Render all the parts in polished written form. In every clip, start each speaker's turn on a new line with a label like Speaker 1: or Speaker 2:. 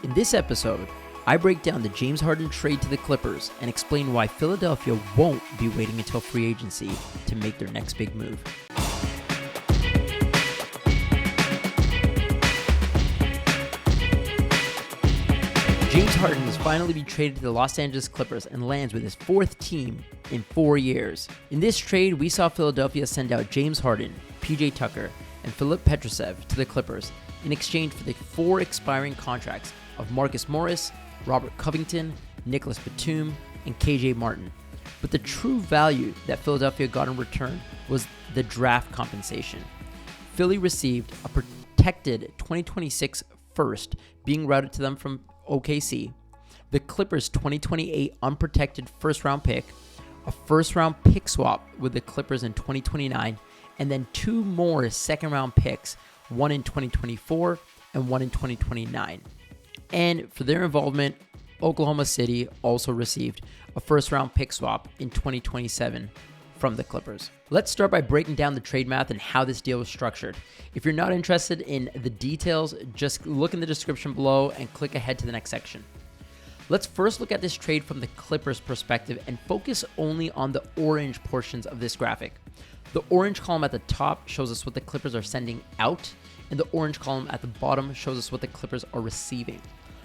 Speaker 1: In this episode, I break down the James Harden trade to the Clippers and explain why Philadelphia won't be waiting until free agency to make their next big move. James Harden has finally been traded to the Los Angeles Clippers and lands with his fourth team in 4 years. In this trade, we saw Philadelphia send out James Harden, PJ Tucker, and Filip Petrusev to the Clippers in exchange for the 4 expiring contracts of Marcus Morris, Robert Covington, Nicholas Batum, and KJ Martin. But the true value that Philadelphia got in return was the draft compensation. Philly received a protected 2026 first being routed to them from OKC, the Clippers' 2028 unprotected first-round pick, a first-round pick swap with the Clippers in 2029, and then 2 more second-round picks, one in 2024 and one in 2029. And for their involvement, Oklahoma City also received a first-round pick swap in 2027 from the Clippers. Let's start by breaking down the trade math and how this deal was structured. If you're not interested in the details, just look in the description below and click ahead to the next section. Let's first look at this trade from the Clippers' perspective and focus only on the orange portions of this graphic. The orange column at the top shows us what the Clippers are sending out, and the orange column at the bottom shows us what the Clippers are receiving.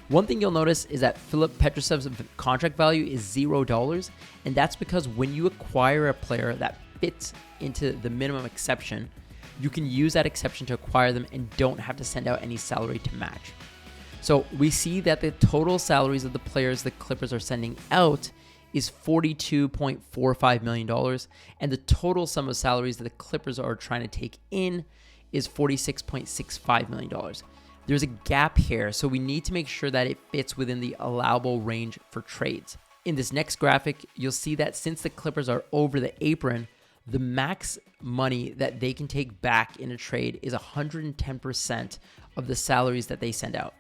Speaker 1: One thing you'll notice is that Filip Petrusev's contract value is $0, and that's because when you acquire a player that fits into the minimum exception, you can use that exception to acquire them and don't have to send out any salary to match. So we see that the total salaries of the players the Clippers are sending out is $42.45 million, and the total sum of salaries that the Clippers are trying to take in is $46.65 million. There's a gap here, so we need to make sure that it fits within the allowable range for trades. In this next graphic, you'll see that since the Clippers are over the apron, the max money that they can take back in a trade is 110% of the salaries that they send out.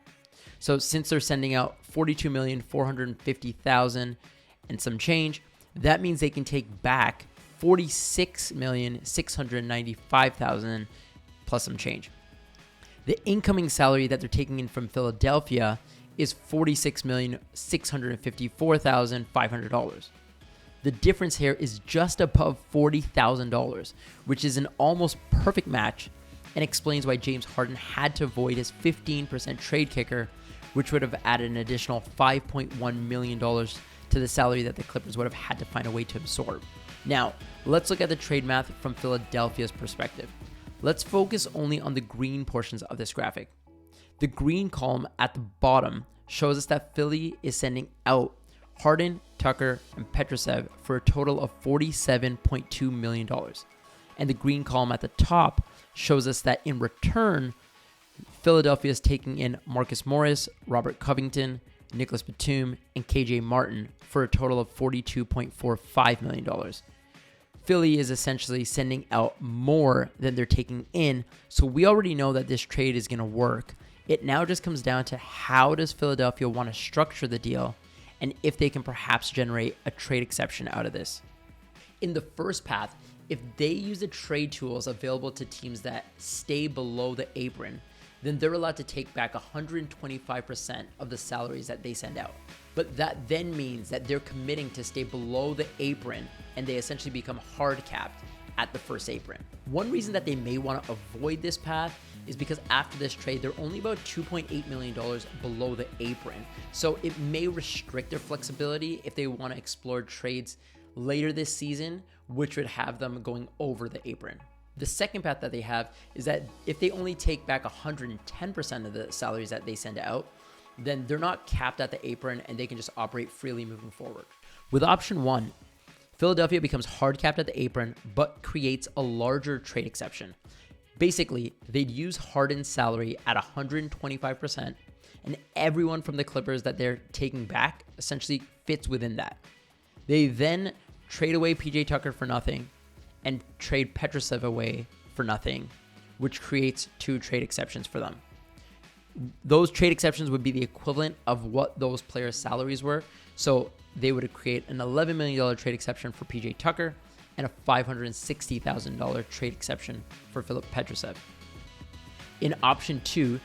Speaker 1: So since they're sending out $42,450,000 and some change, that means they can take back $46,695,000 plus some change. The incoming salary that they're taking in from Philadelphia is $46,654,500. The difference here is just above $40,000, which is an almost perfect match and explains why James Harden had to void his 15% trade kicker, which would have added an additional $5.1 million to the salary that the Clippers would have had to find a way to absorb. Now, let's look at the trade math from Philadelphia's perspective. Let's focus only on the green portions of this graphic. The green column at the bottom shows us that Philly is sending out Harden, Tucker, and Petrusev for a total of $47.2 million. And the green column at the top shows us that in return, Philadelphia is taking in Marcus Morris, Robert Covington, Nicholas Batum, and KJ Martin for a total of $42.45 million. Philly is essentially sending out more than they're taking in, so we already know that this trade is going to work. It now just comes down to how does Philadelphia want to structure the deal and if they can perhaps generate a trade exception out of this. In the first path, if they use the trade tools available to teams that stay below the apron, then they're allowed to take back 125% of the salaries that they send out. But that then means that they're committing to stay below the apron and they essentially become hard capped at the first apron. One reason that they may want to avoid this path is because after this trade, they're only about $2.8 million below the apron. So it may restrict their flexibility if they want to explore trades later this season, which would have them going over the apron. The second path that they have is that if they only take back 110% of the salaries that they send out, then they're not capped at the apron and they can just operate freely moving forward. With option 1, Philadelphia becomes hard capped at the apron but creates a larger trade exception. Basically, they'd use Harden's salary at 125%, and everyone from the Clippers that they're taking back essentially fits within that. They then trade away PJ Tucker for nothing and trade Petrusev away for nothing, which creates 2 trade exceptions for them. Those trade exceptions would be the equivalent of what those players' salaries were. So they would create an $11 million trade exception for PJ Tucker and a $560,000 trade exception for Filip Petrusev. In option 2,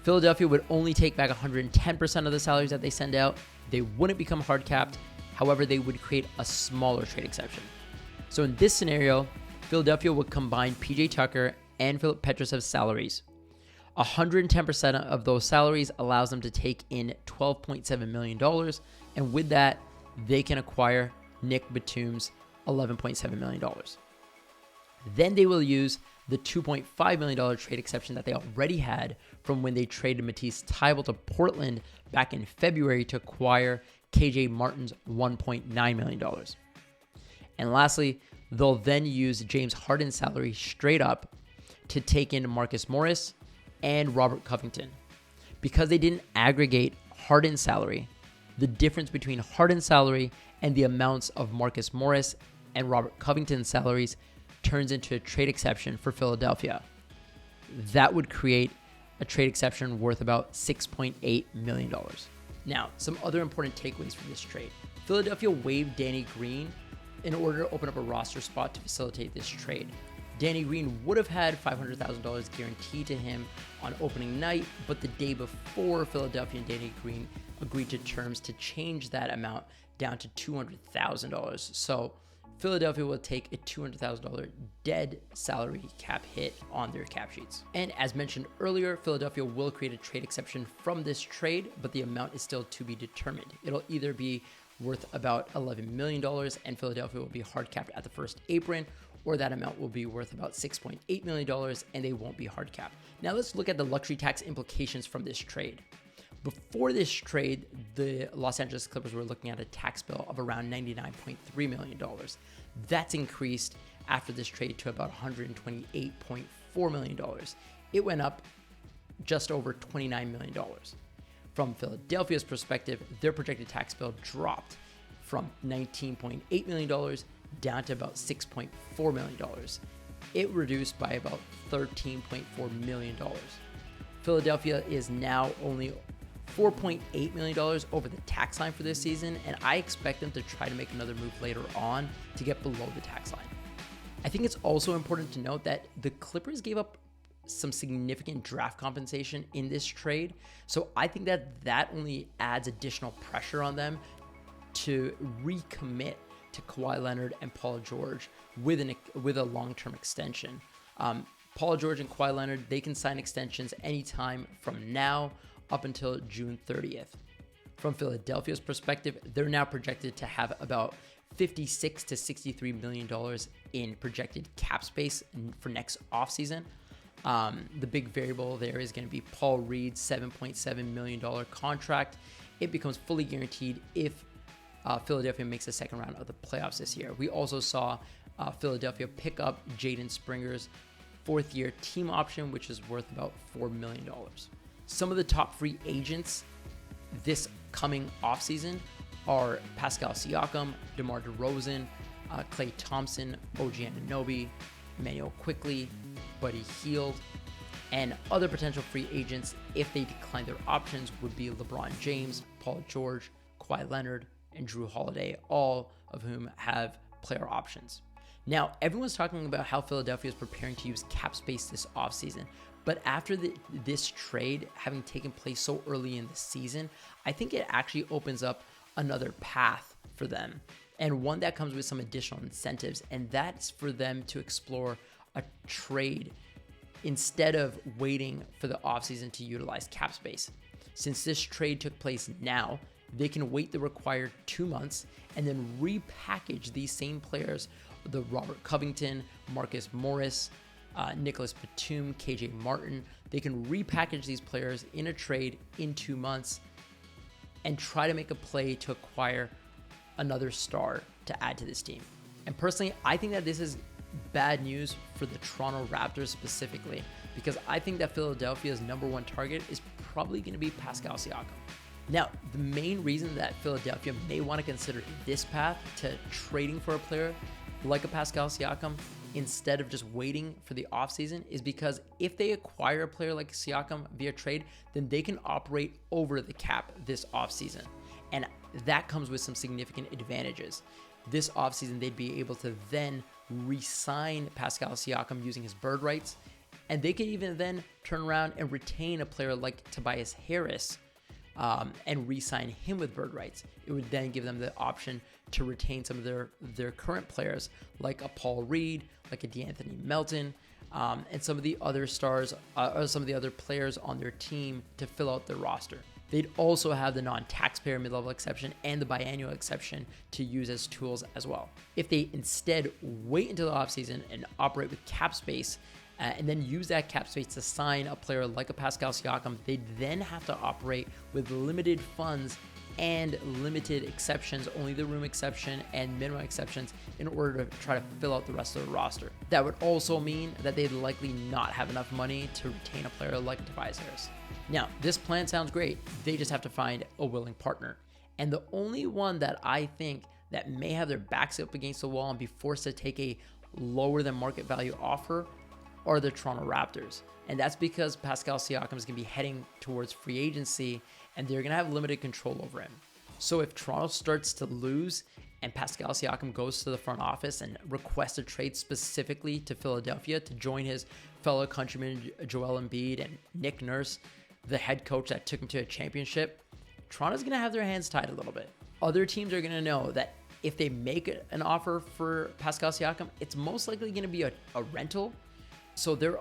Speaker 1: Philadelphia would only take back 110% of the salaries that they send out. They wouldn't become hard capped. However, they would create a smaller trade exception. So in this scenario, Philadelphia would combine PJ Tucker and Filip Petrusev's salaries. 110% of those salaries allows them to take in $12.7 million. And with that, they can acquire Nick Batum's $11.7 million. Then they will use the $2.5 million trade exception that they already had from when they traded Matisse Thybulle to Portland back in February to acquire KJ Martin's $1.9 million. And lastly, they'll then use James Harden's salary straight up to take in Marcus Morris and Robert Covington. Because they didn't aggregate Harden's salary, the difference between Harden's salary and the amounts of Marcus Morris and Robert Covington's salaries turns into a trade exception for Philadelphia. That would create a trade exception worth about $6.8 million. Now, some other important takeaways from this trade. Philadelphia waived Danny Green in order to open up a roster spot to facilitate this trade. Danny Green would have had $500,000 guaranteed to him on opening night, but the day before, Philadelphia and Danny Green agreed to terms to change that amount down to $200,000. So Philadelphia will take a $200,000 dead salary cap hit on their cap sheets. And as mentioned earlier, Philadelphia will create a trade exception from this trade, but the amount is still to be determined. It'll either be worth about $11 million and Philadelphia will be hard capped at the first apron, or that amount will be worth about $6.8 million and they won't be hard capped. Now let's look at the luxury tax implications from this trade. Before this trade, the Los Angeles Clippers were looking at a tax bill of around $99.3 million. That's increased after this trade to about $128.4 million. It went up just over $29 million. From Philadelphia's perspective, their projected tax bill dropped from $19.8 million down to about $6.4 million. It reduced by about $13.4 million. Philadelphia is now only $4.8 million over the tax line for this season, and I expect them to try to make another move later on to get below the tax line. I think it's also important to note that the Clippers gave up some significant draft compensation in this trade, so I think that only adds additional pressure on them to recommit to Kawhi Leonard and Paul George with a long-term extension. Paul George and Kawhi Leonard, they can sign extensions anytime from now up until June 30th. From Philadelphia's perspective, they're now projected to have about $56 to $63 million in projected cap space for next offseason. The big variable there is going to be Paul Reed's $7.7 million contract. It becomes fully guaranteed if Philadelphia makes a second round of the playoffs this year. We also saw Philadelphia pick up Jaden Springer's fourth-year team option, which is worth about $4 million. Some of the top free agents this coming offseason are Pascal Siakam, DeMar DeRozan, Klay Thompson, OG Anunoby, Emmanuel Quickley, Buddy Hield, and other potential free agents, if they decline their options, would be LeBron James, Paul George, Kawhi Leonard, and Drew Holiday, all of whom have player options. Now, everyone's talking about how Philadelphia is preparing to use cap space this offseason, but after this trade having taken place so early in the season, I think it actually opens up another path for them, and one that comes with some additional incentives, and that's for them to explore a trade instead of waiting for the offseason to utilize cap space. Since this trade took place now, they can wait the required 2 months and then repackage these same players, the Robert Covington, Marcus Morris, Nicholas Batum, KJ Martin. They can repackage these players in a trade in 2 months and try to make a play to acquire another star to add to this team. And personally, I think that this is bad news for the Toronto Raptors specifically, because I think that Philadelphia's number one target is probably going to be Pascal Siakam. Now, the main reason that Philadelphia may want to consider this path to trading for a player like a Pascal Siakam instead of just waiting for the offseason is because if they acquire a player like Siakam via trade, then they can operate over the cap this offseason. And that comes with some significant advantages. This offseason, they'd be able to then re-sign Pascal Siakam using his bird rights And they could even then turn around and retain a player like Tobias Harris and re-sign him with bird rights. It would then give them the option to retain some of their current players like a Paul Reed, like a DeAnthony Melton, and some of the other stars or some of the other players on their team to fill out their roster. They'd also have the non-taxpayer mid-level exception and the biannual exception to use as tools as well. If they instead wait until the offseason and operate with cap space, and then use that cap space to sign a player like a Pascal Siakam, they then have to operate with limited funds and limited exceptions, only the room exception and minimum exceptions, in order to try to fill out the rest of the roster. That would also mean that they'd likely not have enough money to retain a player like Tobias Harris. Now, this plan sounds great. They just have to find a willing partner. And the only one that I think that may have their backs up against the wall and be forced to take a lower than market value offer are the Toronto Raptors. And that's because Pascal Siakam is going to be heading towards free agency and they're going to have limited control over him. So if Toronto starts to lose and Pascal Siakam goes to the front office and requests a trade specifically to Philadelphia to join his fellow countrymen Joel Embiid and Nick Nurse, the head coach that took him to a championship, Toronto's going to have their hands tied a little bit. Other teams are going to know that if they make an offer for Pascal Siakam, it's most likely going to be a rental. So their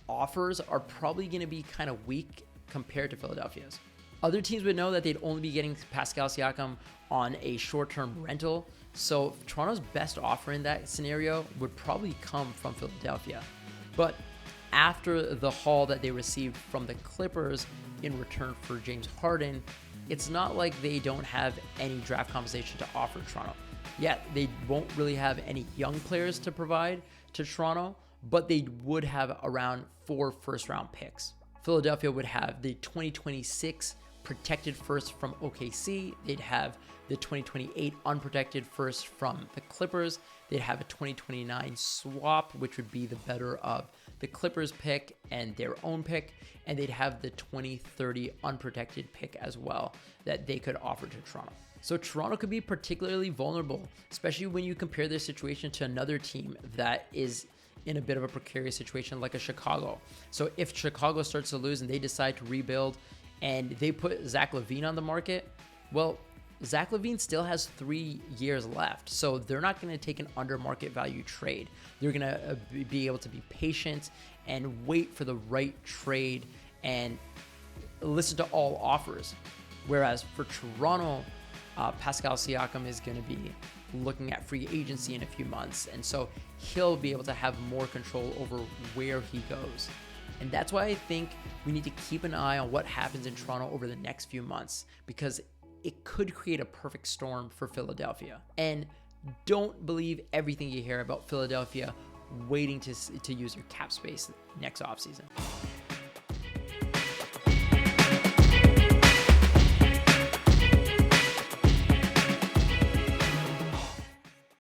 Speaker 1: offers are probably going to be kind of weak compared to Philadelphia's. Other teams would know that they'd only be getting Pascal Siakam on a short-term rental. So Toronto's best offer in that scenario would probably come from Philadelphia. But after the haul that they received from the Clippers in return for James Harden, it's not like they don't have any draft compensation to offer Toronto. Yeah, they won't really have any young players to provide to Toronto, but they would have around 4 first-round picks. Philadelphia would have the 2026 protected first from OKC. They'd have the 2028 unprotected first from the Clippers. They'd have a 2029 swap, which would be the better of the Clippers pick and their own pick. And they'd have the 2030 unprotected pick as well that they could offer to Toronto. So Toronto could be particularly vulnerable, especially when you compare their situation to another team that is in a bit of a precarious situation like a Chicago. So if Chicago starts to lose and they decide to rebuild and they put Zach LaVine on the market, well, Zach LaVine still has 3 years left. So they're not going to take an under market value trade. They're going to be able to be patient and wait for the right trade and listen to all offers. Whereas for Toronto, Pascal Siakam is going to be looking at free agency in a few months. And so he'll be able to have more control over where he goes. And that's why I think we need to keep an eye on what happens in Toronto over the next few months, because it could create a perfect storm for Philadelphia. And don't believe everything you hear about Philadelphia waiting to use your cap space next offseason.